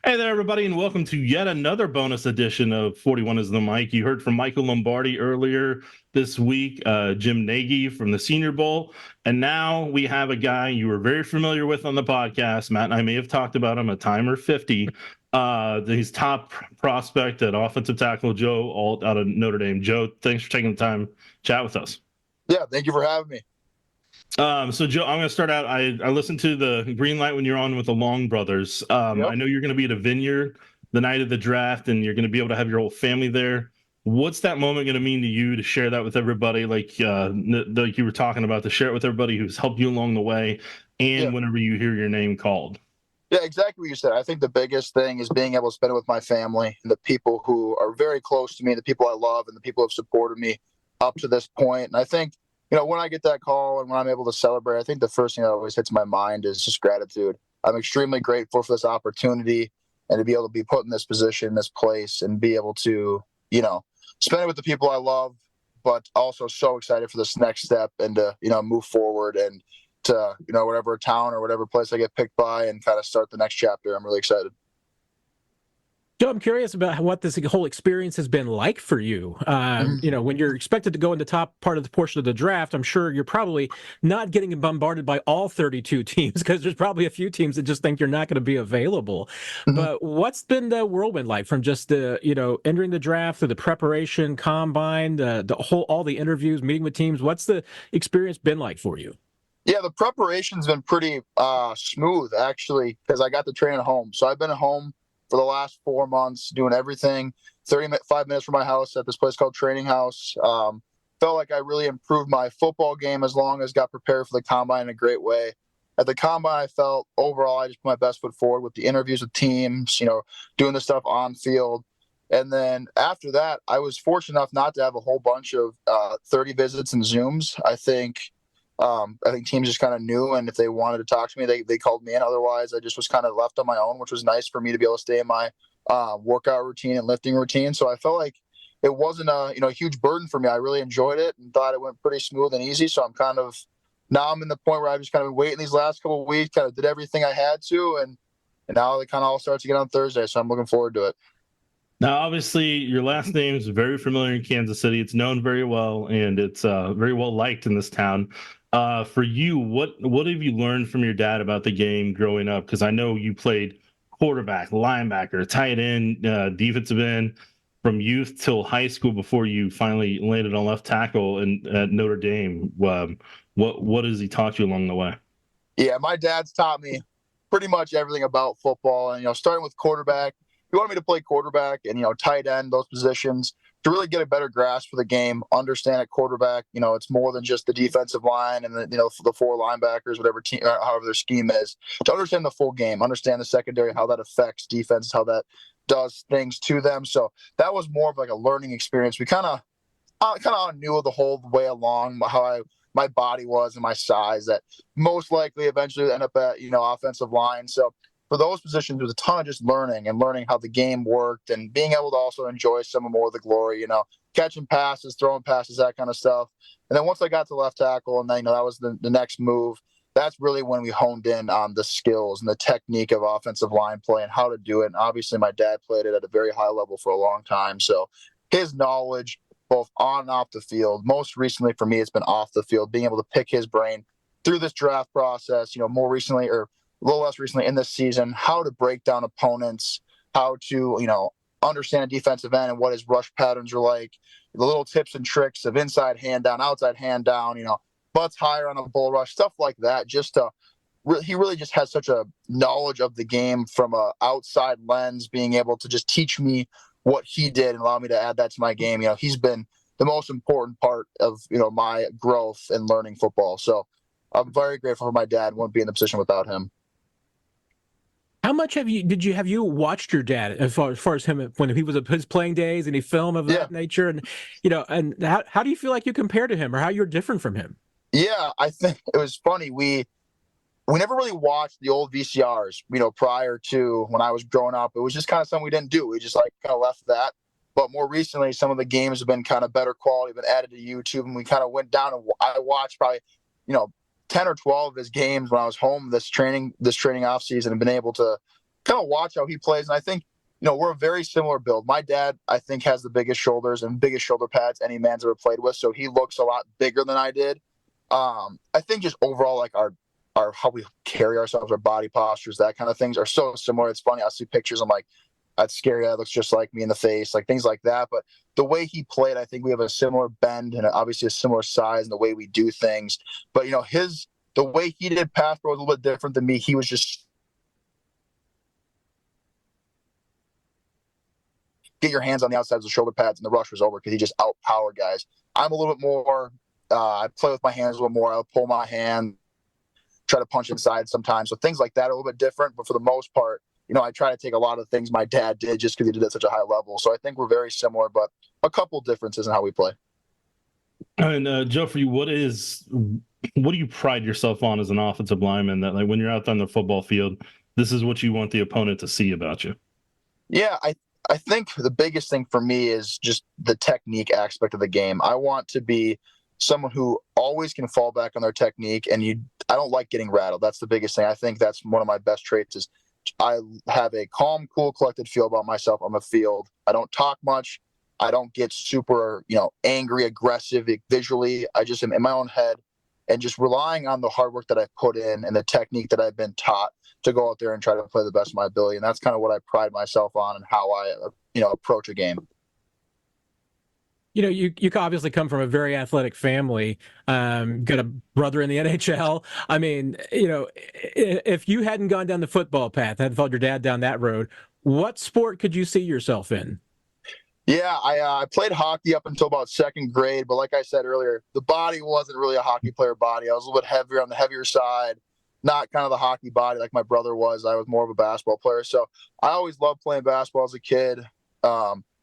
Hey there, everybody, and welcome to yet another bonus edition of 41 is the Mic. You heard from Michael Lombardi earlier this week, Jim Nagy from the Senior Bowl, and now we have a guy you were very familiar with on the podcast. Matt and I may have talked about him, a timer 50. He's top prospect at offensive tackle, Joe Alt out of Notre Dame. Joe, thanks for taking the time to chat with us. Yeah, thank you for having me. So Joe, I'm going to start out. I listened to the Green Light when you're on with the Long Brothers. I know you're going to be at a vineyard the night of the draft, and you're going to be able to have your whole family there. What's that moment going to mean to you to share that with everybody? Like you were talking about, to share it with everybody who's helped you along the way, and Yeah. whenever you hear your name called. Yeah, exactly what you said. I think the biggest thing is being able to spend it with my family and the people who are very close to me, the people I love, and the people who have supported me up to this point. And I think, when I get that call and when I'm able to celebrate, I think the first thing that always hits my mind is just gratitude. I'm extremely grateful for this opportunity and to be able to be put in this position, this place, and be able to, spend it with the people I love, but also so excited for this next step and to, move forward and to, whatever town or whatever place I get picked by and kind of start the next chapter. I'm really excited. Joe, I'm curious about what this whole experience has been like for you. When you're expected to go in the top part of the portion of the draft, I'm sure you're probably not getting bombarded by all 32 teams because there's probably a few teams that just think you're not going to be available. Mhm. But what's been the whirlwind like from just the, entering the draft, through the preparation, combine, all the interviews, meeting with teams? What's the experience been like for you? Yeah, the preparation's been pretty smooth, actually, because I got to train at home. So I've been at home for the last 4 months doing everything, 5 minutes from my house at this place called Training House. Felt like I really improved my football game as long as got prepared for the combine in a great way. At the combine, I felt overall I just put my best foot forward with the interviews with teams, doing the stuff on field. And then after that, I was fortunate enough not to have a whole bunch of 30 visits and Zooms. I think teams just kind of knew, and if they wanted to talk to me, they called me in. Otherwise, I just was kind of left on my own, which was nice for me to be able to stay in my workout routine and lifting routine. So I felt like it wasn't a huge burden for me. I really enjoyed it and thought it went pretty smooth and easy. So I'm in the point where I've just kind of been waiting these last couple of weeks, kind of did everything I had to, and now it kind of all starts again on Thursday. So I'm looking forward to it. Now, obviously, your last name is very familiar in Kansas City. It's known very well, and it's very well liked in this town. For you, what have you learned from your dad about the game growing up? Because I know you played quarterback, linebacker, tight end, defensive end from youth till high school before you finally landed on left tackle at Notre Dame. What has he taught you along the way? Yeah, my dad's taught me pretty much everything about football, and starting with quarterback. He wanted me to play quarterback and tight end, those positions, to really get a better grasp for the game. Understand at quarterback, it's more than just the defensive line and the four linebackers, whatever team, however their scheme is. To understand the full game, understand the secondary, how that affects defense, how that does things to them. So that was more of like a learning experience. We kind of knew the whole way along how my body was and my size that most likely eventually would end up at offensive line. So for those positions, there was a ton of just learning how the game worked and being able to also enjoy some more of the glory, catching passes, throwing passes, that kind of stuff. And then once I got to left tackle, and then, that was the next move, that's really when we honed in on the skills and the technique of offensive line play and how to do it. And obviously my dad played it at a very high level for a long time. So his knowledge, both on and off the field, most recently for me, it's been off the field, being able to pick his brain through this draft process, more recently, or a little less recently in this season, how to break down opponents, how to, understand a defensive end and what his rush patterns are like, the little tips and tricks of inside hand down, outside hand down, butts higher on a bull rush, stuff like that. He really just has such a knowledge of the game from a outside lens, being able to just teach me what he did and allow me to add that to my game. He's been the most important part of, my growth and learning football. So I'm very grateful for my dad. Wouldn't be in the position without him. How much have you watched your dad as far as him when he was at his playing days, any film of that nature, and and how do you feel like you compare to him or how you're different from him? Yeah, I think it was funny. We never really watched the old VCRs, prior to when I was growing up. It was just kind of something we didn't do. We just kind of left that. But more recently, some of the games have been kind of better quality, been added to YouTube, and we kind of went down and I watched probably 10 or 12 of his games when I was home this training off season, and been able to kind of watch how he plays. And I think, we're a very similar build. My dad, I think, has the biggest shoulders and biggest shoulder pads any man's ever played with. So he looks a lot bigger than I did. I think just overall, like our how we carry ourselves, our body postures, that kind of things are so similar. It's funny. I see pictures. I'm like, that's scary. That looks just like me in the face, like things like that. But the way he played, I think we have a similar bend and obviously a similar size in the way we do things. But, the way he did pass pro was a little bit different than me. He was just get your hands on the outsides of the shoulder pads and the rush was over because he just outpowered guys. I'm a little bit more, I play with my hands a little more. I'll pull my hand, try to punch inside sometimes. So things like that are a little bit different. But for the most part, I try to take a lot of things my dad did just because he did it at such a high level. So I think we're very similar, but a couple differences in how we play. And Joe, for you, what do you pride yourself on as an offensive lineman that, like, when you're out on the football field, this is what you want the opponent to see about you? Yeah, I think the biggest thing for me is just the technique aspect of the game. I want to be someone who always can fall back on their technique, and I don't like getting rattled. That's the biggest thing. I think that's one of my best traits is I have a calm, cool, collected feel about myself on the field. I don't talk much. I don't get super, angry, aggressive visually. I just am in my own head and just relying on the hard work that I put in and the technique that I've been taught to go out there and try to play the best of my ability. And that's kind of what I pride myself on and how I, approach a game. You obviously come from a very athletic family. Got a brother in the NHL. I mean, if you hadn't gone down the football path, hadn't followed your dad down that road, what sport could you see yourself in? Yeah, I played hockey up until about second grade, but like I said earlier, the body wasn't really a hockey player body. I was a little bit heavier on the heavier side, not kind of the hockey body like my brother was. I was more of a basketball player, so I always loved playing basketball as a kid.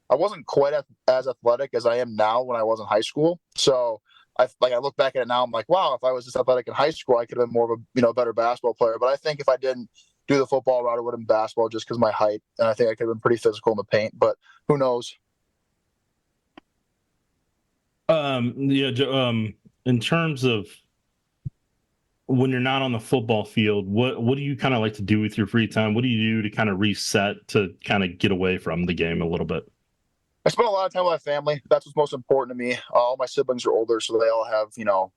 I wasn't quite as athletic as I am now when I was in high school. So I look back at it now, I'm like, wow, if I was this athletic in high school, I could have been more of a better basketball player. But I think if I didn't do the football route, it would have been basketball just because my height, and I think I could have been pretty physical in the paint. But who knows? In terms of when you're not on the football field, what do you kind of like to do with your free time? What do you do to kind of reset, to kind of get away from the game a little bit? I spend a lot of time with my family. That's what's most important to me. All my siblings are older, so they all have,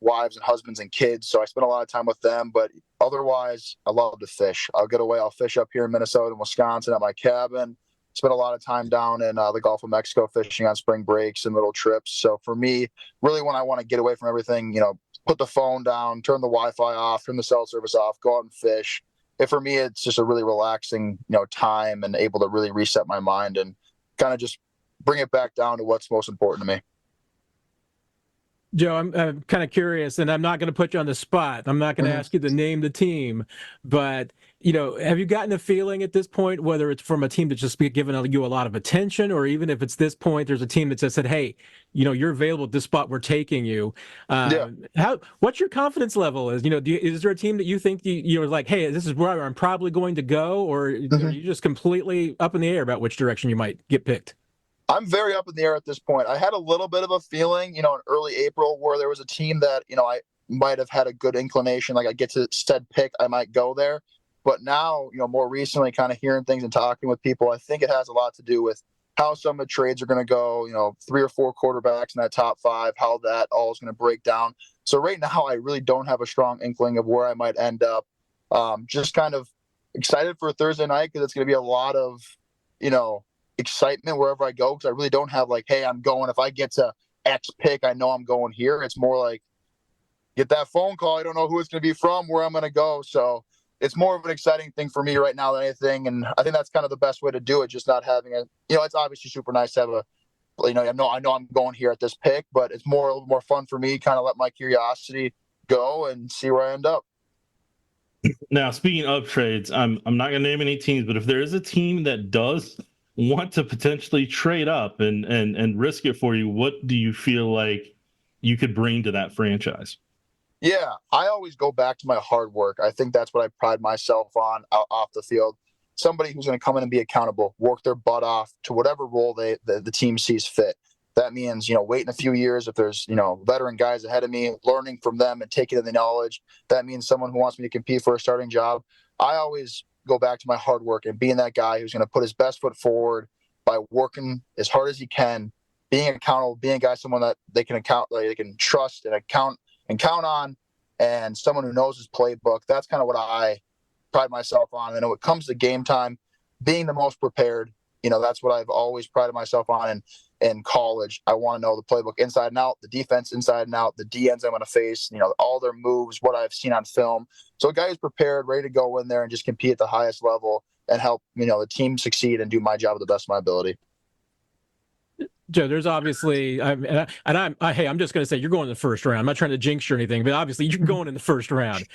wives and husbands and kids. So I spend a lot of time with them. But otherwise, I love to fish. I'll get away. I'll fish up here in Minnesota and Wisconsin at my cabin. Spend a lot of time down in the Gulf of Mexico fishing on spring breaks and little trips. So for me, really when I want to get away from everything, put the phone down, turn the Wi-Fi off, turn the cell service off, go out and fish. And for me, it's just a really relaxing, time and able to really reset my mind and kind of just bring it back down to what's most important to me. Joe, I'm kind of curious, and I'm not going to put you on the spot. I'm not going to ask you to name the team, but have you gotten a feeling at this point, whether it's from a team that's just giving you a lot of attention, or even if it's this point, there's a team that just said, "Hey, you're available at this spot. We're taking you." What's your confidence level? Is there a team that you think you're like, "Hey, this is where I'm probably going to go," or are you just completely up in the air about which direction you might get picked? I'm very up in the air at this point. I had a little bit of a feeling, in early April where there was a team that, I might have had a good inclination, like I get to said pick, I might go there. But now, more recently, kind of hearing things and talking with people, I think it has a lot to do with how some of the trades are going to go, 3 or 4 quarterbacks in that top 5, how that all is going to break down. So right now, I really don't have a strong inkling of where I might end up. Just kind of excited for Thursday night because it's going to be a lot of, excitement wherever I go, because I really don't have like, hey, I'm going, if I get to X pick, I know I'm going here. It's more like get that phone call, I don't know who it's going to be from, where I'm going to go. So it's more of an exciting thing for me right now than anything, and I think that's kind of the best way to do it, just not having a, it's obviously super nice to have a, I know I'm going here at this pick, but it's a little more fun for me, kind of let my curiosity go and see where I end up. Now, speaking of trades, I'm not going to name any teams, but if there is a team that does want to potentially trade up and risk it for you, what do you feel like you could bring to that franchise? Yeah, I always go back to my hard work. I think that's what I pride myself on off the field. Somebody who's going to come in and be accountable, work their butt off to whatever role the team sees fit. That means, waiting a few years if there's, veteran guys ahead of me, learning from them and taking in the knowledge. That means someone who wants me to compete for a starting job. I always go back to my hard work and being that guy who's going to put his best foot forward by working as hard as he can, being accountable, being a guy, someone that they can they can trust and count on, and someone who knows his playbook. That's kind of what I pride myself on. And when it comes to game time, being the most prepared, that's what I've always prided myself on. In college, I want to know the playbook inside and out, the defense inside and out, the DNs I'm going to face, all their moves, what I've seen on film. So a guy who's prepared, ready to go in there and just compete at the highest level and help, the team succeed and do my job to the best of my ability. Joe, there's obviously, I'm just going to say you're going in the first round. I'm not trying to jinx you or anything, but obviously you're going in the first round.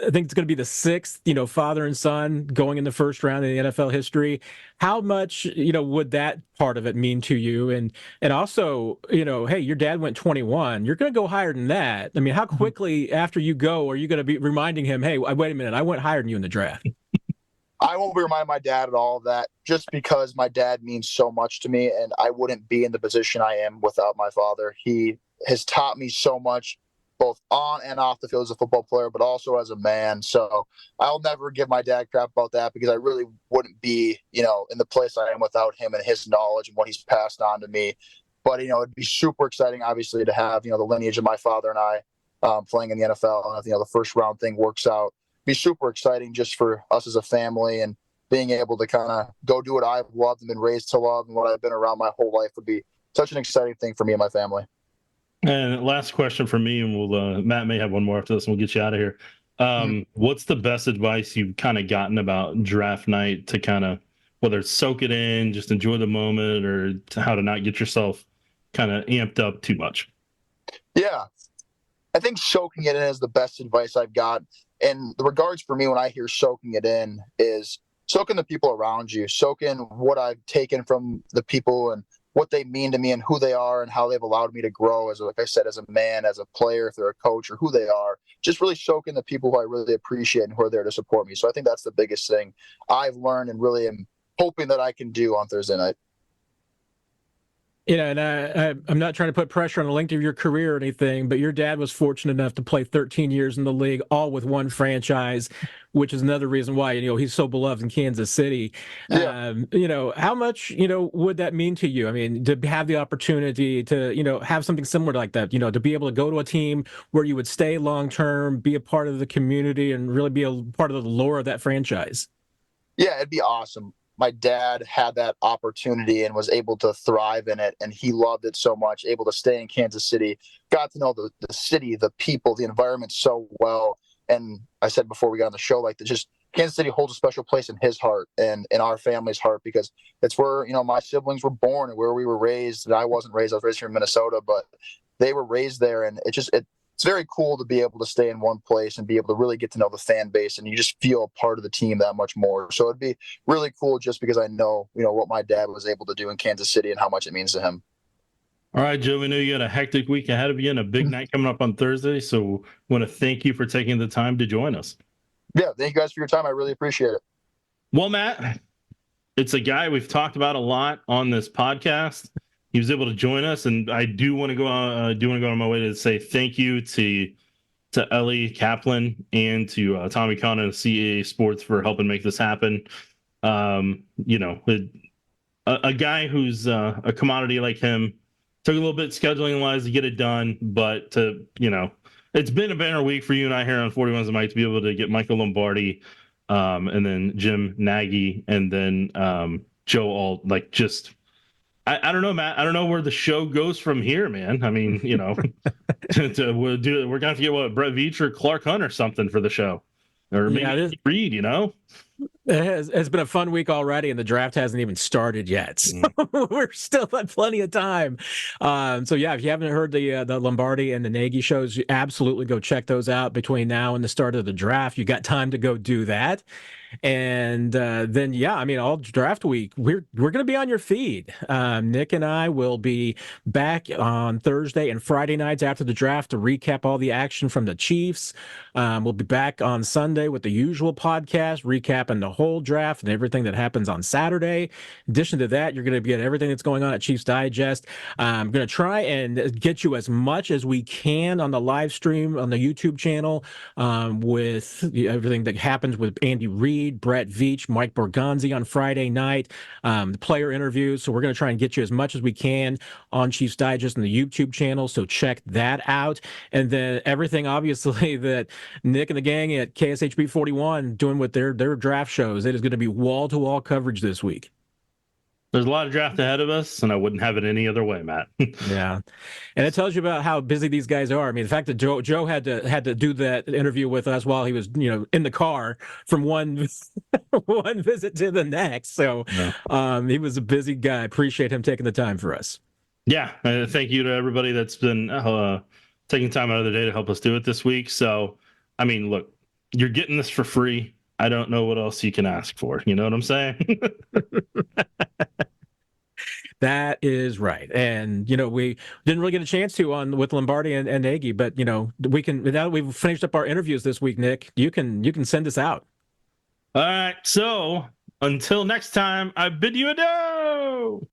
I think it's going to be the sixth, father and son going in the first round in the NFL history. How much, would that part of it mean to you? And also, hey, your dad went 21. You're going to go higher than that. I mean, how quickly after you go are you going to be reminding him, hey, wait a minute, I went higher than you in the draft? I won't be reminding my dad at all of that, just because my dad means so much to me, and I wouldn't be in the position I am without my father. He has taught me so much, both on and off the field as a football player, but also as a man. So I'll never give my dad crap about that, because I really wouldn't be, in the place I am without him and his knowledge and what he's passed on to me. But, it'd be super exciting, obviously, to have, the lineage of my father and I playing in the NFL. And if, the first round thing works out, it'd be super exciting just for us as a family, and being able to kind of go do what I've loved and been raised to love and what I've been around my whole life would be such an exciting thing for me and my family. And last question for me, and we'll Matt may have one more after this, and we'll get you out of here. What's the best advice you've kind of gotten about draft night to kind of, whether it's soak it in, just enjoy the moment, or to how to not get yourself kind of amped up too much? Yeah, I think soaking it in is the best advice I've got. And the regards for me when I hear soaking it in is soak in the people around you, soak in what I've taken from the people and what they mean to me and who they are and how they've allowed me to grow as, like I said, as a man, as a player, if they're a coach, or who they are. Just really soak in the people who I really appreciate and who are there to support me. So I think that's the biggest thing I've learned and really am hoping that I can do on Thursday night. And I'm not trying to put pressure on the length of your career or anything, but your dad was fortunate enough to play 13 years in the league, all with one franchise, which is another reason why, he's so beloved in Kansas City. Yeah. How much, would that mean to you? I mean, to have the opportunity to, have something similar like that, to be able to go to a team where you would stay long-term, be a part of the community, and really be a part of the lore of that franchise. Yeah, it'd be awesome. My dad had that opportunity and was able to thrive in it, and he loved it so much, able to stay in Kansas City, got to know the city, the people, the environment so well. And I said before we got on the show, just Kansas City holds a special place in his heart and in our family's heart, because it's where, my siblings were born and where we were raised. And I wasn't raised, I was raised here in Minnesota, but they were raised there. And it's very cool to be able to stay in one place and be able to really get to know the fan base, and you just feel a part of the team that much more. So it'd be really cool just because I know, what my dad was able to do in Kansas City and how much it means to him. All right, Joe, we know you got a hectic week ahead of you and a big night coming up on Thursday. So I want to thank you for taking the time to join us. Yeah, thank you guys for your time. I really appreciate it. Well, Matt, it's a guy we've talked about a lot on this podcast. He was able to join us, and I do want to go on my way to say thank you to Ellie Kaplan and to Tommy Kahn and CAA Sports for helping make this happen. A guy who's a commodity like him took a little bit scheduling wise to get it done, but it's been a banner week for you and I here on 41's the Mic to be able to get Michael Lombardi, and then Jim Nagy, and then Joe Alt, I don't know, Matt. I don't know where the show goes from here, man. I mean, we're going to have to get Brett Veach or Clark Hunt or something for the show, or maybe Reed. It's been a fun week already, and the draft hasn't even started yet. So we're still at plenty of time. So yeah, if you haven't heard the Lombardi and the Nagy shows, you absolutely go check those out between now and the start of the draft. You got time to go do that. And then, all draft week, we're going to be on your feed. Nick and I will be back on Thursday and Friday nights after the draft to recap all the action from the Chiefs. We'll be back on Sunday with the usual podcast, recapping the the whole draft and everything that happens on Saturday. In addition to that, you're going to get everything that's going on at Chiefs Digest. I'm going to try and get you as much as we can on the live stream on the YouTube channel with everything that happens with Andy Reid, Brett Veach, Mike Borgonzi on Friday night, the player interviews. So we're going to try and get you as much as we can on Chiefs Digest and the YouTube channel. So check that out. And then everything, obviously, that Nick and the gang at KSHB 41 doing with their draft shows. It is going to be wall-to-wall coverage this week. There's a lot of draft ahead of us, and I wouldn't have it any other way, Matt. Yeah, and it tells you about how busy these guys are. I mean, the fact that Joe had to do that interview with us while he was, in the car from one one visit to the next. So he was a busy guy. Appreciate him taking the time for us. Yeah, thank you to everybody that's been taking time out of their day to help us do it this week. So, I mean, look, you're getting this for free. I don't know what else you can ask for. You know what I'm saying? That is right. And, we didn't really get a chance to with Lombardi and Nagy, but, we can, now that we've finished up our interviews this week, Nick, you can send us out. All right. So until next time, I bid you adieu.